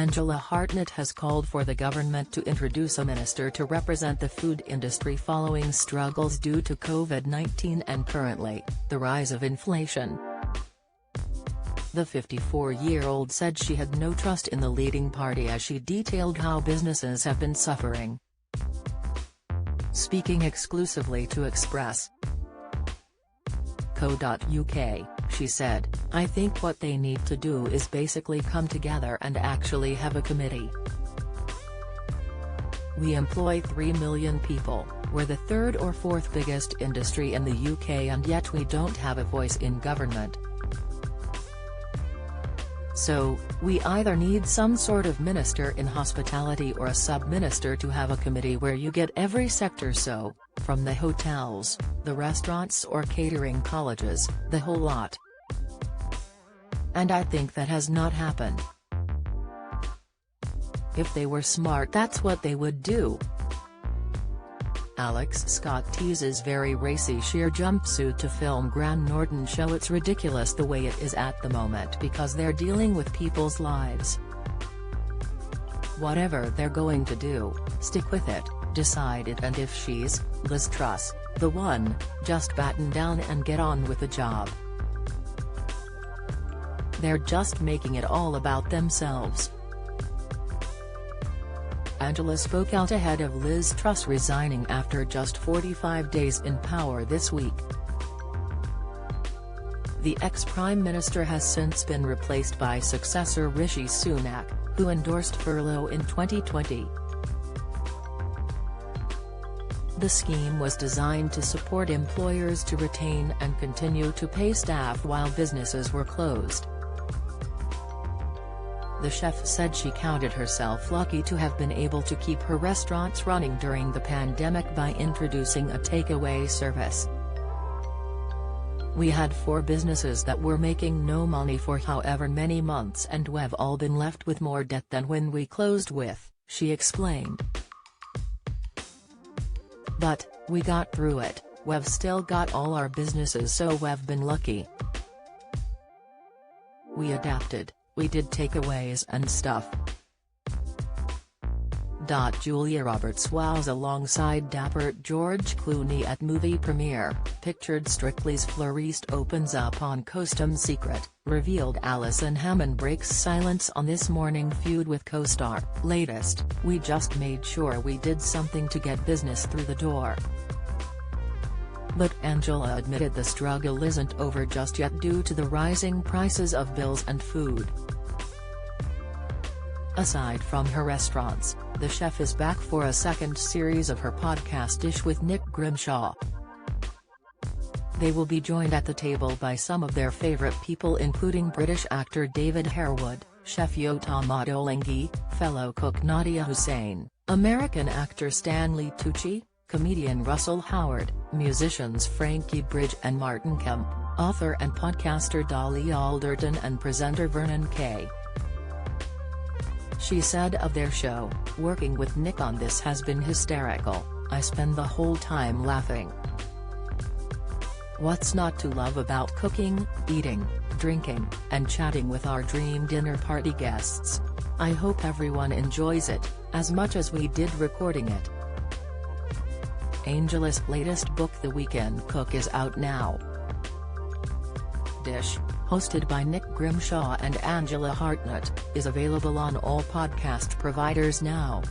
Angela Harnett has called for the government to introduce a minister to represent the food industry following struggles due to COVID-19 and currently, the rise of inflation. The 54-year-old said she had no trust in the leading party as she detailed how businesses have been suffering. Speaking exclusively to Express.co.uk, she said, "I think what they need to do is basically come together and actually have a committee. We employ 3 million people, we're the third or fourth biggest industry in the UK and yet we don't have a voice in government. So, we either need some sort of minister in hospitality or a sub-minister to have a committee where you get every sector, so, from the hotels, the restaurants or catering colleges, the whole lot. And I think that has not happened. If they were smart, that's what they would do." Alex Scott teases very racy sheer jumpsuit to film Graham Norton show. "It's ridiculous the way it is at the moment because they're dealing with people's lives. Whatever they're going to do, stick with it, decide it, and if she's, Liz Truss, the one, just batten down and get on with the job. They're just making it all about themselves." Angela spoke out ahead of Liz Truss resigning after just 45 days in power this week. The ex-Prime Minister has since been replaced by successor Rishi Sunak, who endorsed furlough in 2020. The scheme was designed to support employers to retain and continue to pay staff while businesses were closed. The chef said she counted herself lucky to have been able to keep her restaurants running during the pandemic by introducing a takeaway service. "We had 4 businesses that were making no money for however many months and we've all been left with more debt than when we closed with," she explained. "But, we got through it, we've still got all our businesses, so we've been lucky. We adapted. We did takeaways and stuff." Julia Roberts wows alongside dapper George Clooney at movie premiere, pictured Strictly's florist opens up on costume secret, revealed Alison Hammond breaks silence on This Morning feud with co-star. Latest, "We just made sure we did something to get business through the door." But Angela admitted the struggle isn't over just yet due to the rising prices of bills and food. Aside from her restaurants, the chef is back for a second series of her podcast Dish with Nick Grimshaw. They will be joined at the table by some of their favourite people, including British actor David Harewood, chef Yotam Ottolenghi, fellow cook Nadia Hussain, American actor Stanley Tucci, comedian Russell Howard, musicians Frankie Bridge and Martin Kemp, author and podcaster Dolly Alderton and presenter Vernon Kay. She said of their show, "Working with Nick on this has been hysterical, I spend the whole time laughing. What's not to love about cooking, eating, drinking, and chatting with our dream dinner party guests? I hope everyone enjoys it, as much as we did recording it." Angela's latest book The Weekend Cook is out now. Dish, hosted by Nick Grimshaw and Angela Harnett, is available on all podcast providers now.